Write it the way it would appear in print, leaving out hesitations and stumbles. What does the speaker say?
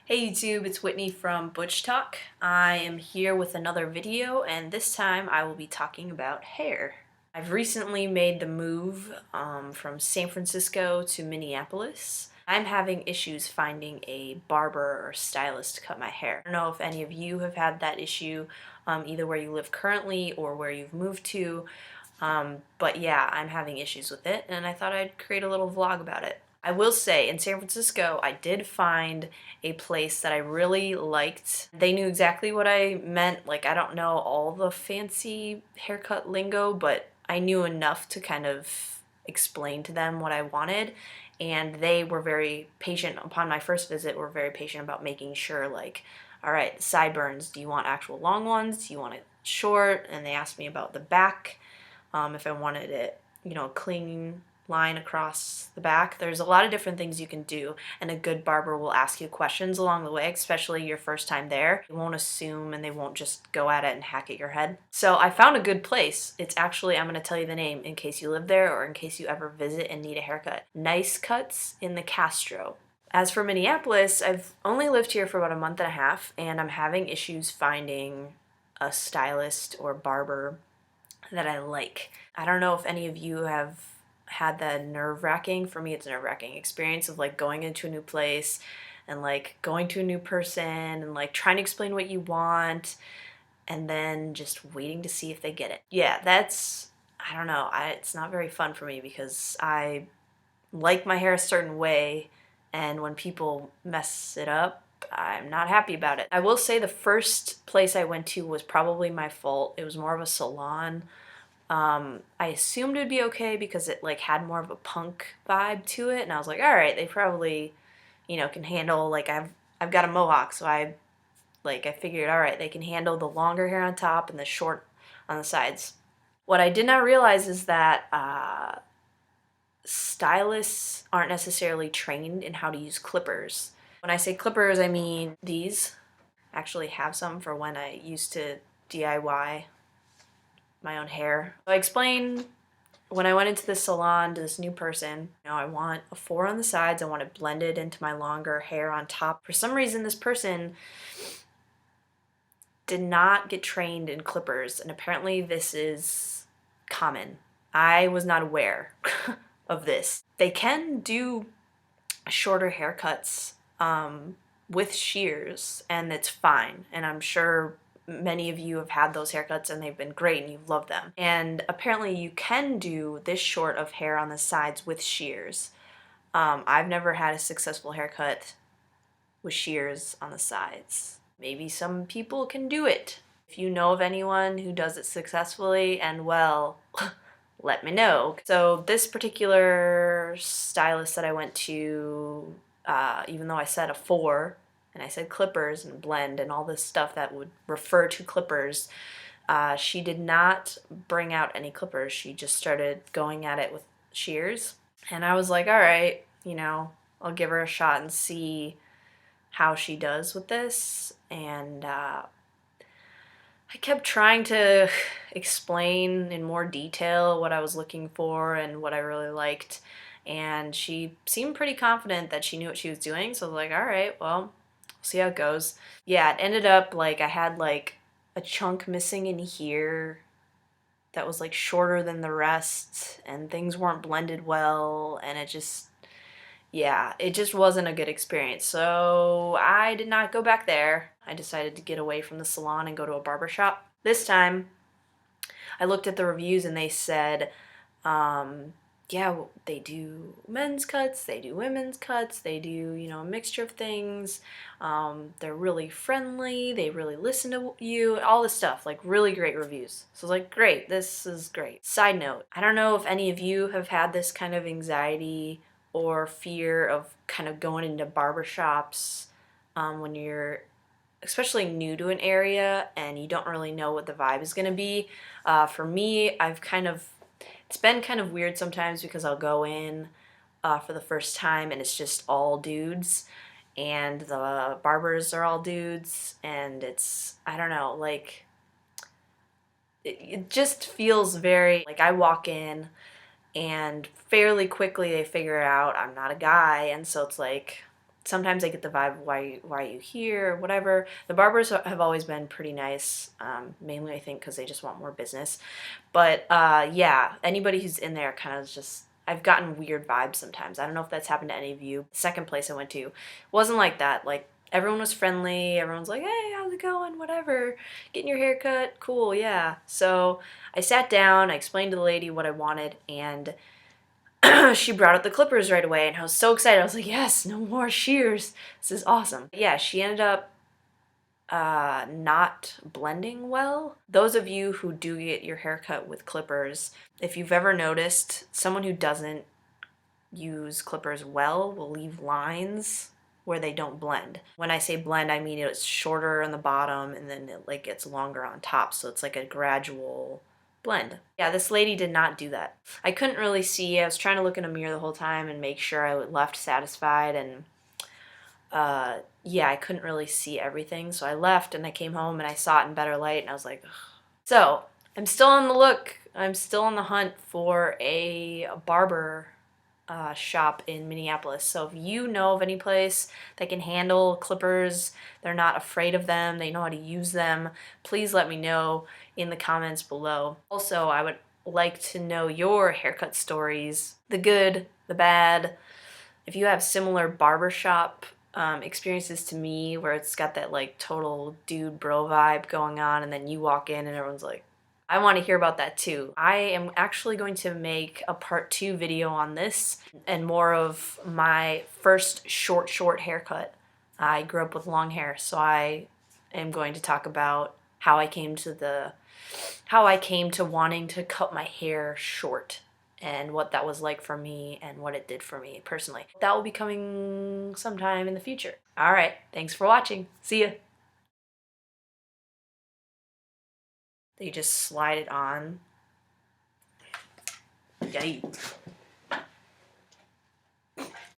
Hey YouTube, it's Whitney from Butch Talk. I am here with another video, and this time I will be talking about hair. I've recently made the move from San Francisco to Minneapolis. I'm having issues finding a barber or stylist to cut my hair. I don't know if any of you have had that issue, either where you live currently or where you've moved to, but yeah, I'm having issues with it, and I thought I'd create a little vlog about it. I will say, in San Francisco, I did find a place that I really liked. They knew exactly what I meant. Like, I don't know all the fancy haircut lingo, but I knew enough to kind of explain to them what I wanted. And they were very patient. Upon my first visit, were very patient about making sure, like, all right, sideburns, do you want actual long ones? Do you want it short? And they asked me about the back, if I wanted it, clean line across the back. There's a lot of different things you can do, and a good barber will ask you questions along the way, especially your first time there. They won't assume and they won't just go at it and hack at your head. So I found a good place. It's actually, I'm going to tell you the name in case you live there or in case you ever visit and need a haircut. Nice Cuts in the Castro. As for Minneapolis, I've only lived here for about a month and a half, and I'm having issues finding a stylist or barber that I like. I don't know if any of you have had the nerve-wracking, for me it's a nerve-wracking experience of like going into a new place and like going to a new person and like trying to explain what you want and then just waiting to see if they get it. Yeah, that's, I don't know, it's not very fun for me because I like my hair a certain way, and when people mess it up, I'm not happy about it. I will say the first place I went to was probably my fault. It was more of a salon. I assumed it'd be okay because it like had more of a punk vibe to it, and I was like, all right, they probably, can handle, like, I've got a mohawk, so I figured, all right, they can handle the longer hair on top and the short on the sides. What I did not realize is that stylists aren't necessarily trained in how to use clippers. When I say clippers, I mean these. I actually have some for when I used to DIY my own hair. So I explained when I went into the salon to this new person, I want a 4 on the sides, I want it blended into my longer hair on top. For some reason, this person did not get trained in clippers, and apparently this is common. I was not aware of this. They can do shorter haircuts with shears, and it's fine, and I'm sure many of you have had those haircuts and they've been great and you've loved them. And apparently you can do this short of hair on the sides with shears. I've never had a successful haircut with shears on the sides. Maybe some people can do it. If you know of anyone who does it successfully and well, let me know. So this particular stylist that I went to, even though I said a 4, and I said clippers and blend and all this stuff that would refer to clippers, she did not bring out any clippers. She just started going at it with shears. And I was like, all right, I'll give her a shot and see how she does with this. And I kept trying to explain in more detail what I was looking for and what I really liked. And she seemed pretty confident that she knew what she was doing. So I was like, all right, well, see how it goes. Yeah, it ended up like I had like a chunk missing in here that was like shorter than the rest, and things weren't blended well, and it just wasn't a good experience. So I did not go back there. I decided to get away from the salon and go to a barber shop. This time I looked at the reviews and they said, yeah, they do men's cuts, they do women's cuts, they do, a mixture of things. They're really friendly, they really listen to you, all this stuff, like really great reviews. So I was like, great, this is great. Side note, I don't know if any of you have had this kind of anxiety or fear of kind of going into barbershops when you're especially new to an area and you don't really know what the vibe is going to be. For me, it's been kind of weird sometimes because I'll go in for the first time and it's just all dudes, and the barbers are all dudes, and it's, I don't know, like, it just feels very, like, I walk in and fairly quickly they figure out I'm not a guy, and so it's like, sometimes I get the vibe, why are you here, or whatever. The barbers have always been pretty nice, mainly I think because they just want more business. But yeah, anybody who's in there kind of just, I've gotten weird vibes sometimes. I don't know if that's happened to any of you. The second place I went to wasn't like that. Like, everyone was friendly. Everyone's like, hey, how's it going? Whatever. Getting your hair cut? Cool, yeah. So I sat down, I explained to the lady what I wanted, and she brought out the clippers right away, and I was so excited. I was like, yes, no more shears. This is awesome. Yeah, she ended up not blending well. Those of you who do get your hair cut with clippers, if you've ever noticed, someone who doesn't use clippers well will leave lines where they don't blend. When I say blend, I mean it's shorter on the bottom and then it like gets longer on top, so it's like a gradual blend. Yeah, this lady did not do that. I couldn't really see. I was trying to look in a mirror the whole time and make sure I left satisfied, and yeah, I couldn't really see everything, so I left and I came home and I saw it in better light and I was like, ugh. So I'm still on the look. I'm still on the hunt for a barber shop in Minneapolis. So if you know of any place that can handle clippers, they're not afraid of them, they know how to use them, please let me know in the comments below. Also, I would like to know your haircut stories, the good, the bad. If you have similar barbershop experiences to me where it's got that like total dude bro vibe going on, and then you walk in and everyone's like, I want to hear about that too. I am actually going to make a part 2 video on this and more of my first short haircut. I grew up with long hair, so I am going to talk about how I came to wanting to cut my hair short and what that was like for me and what it did for me personally. That will be coming sometime in the future. All right, thanks for watching. See ya. You just slide it on. Yay.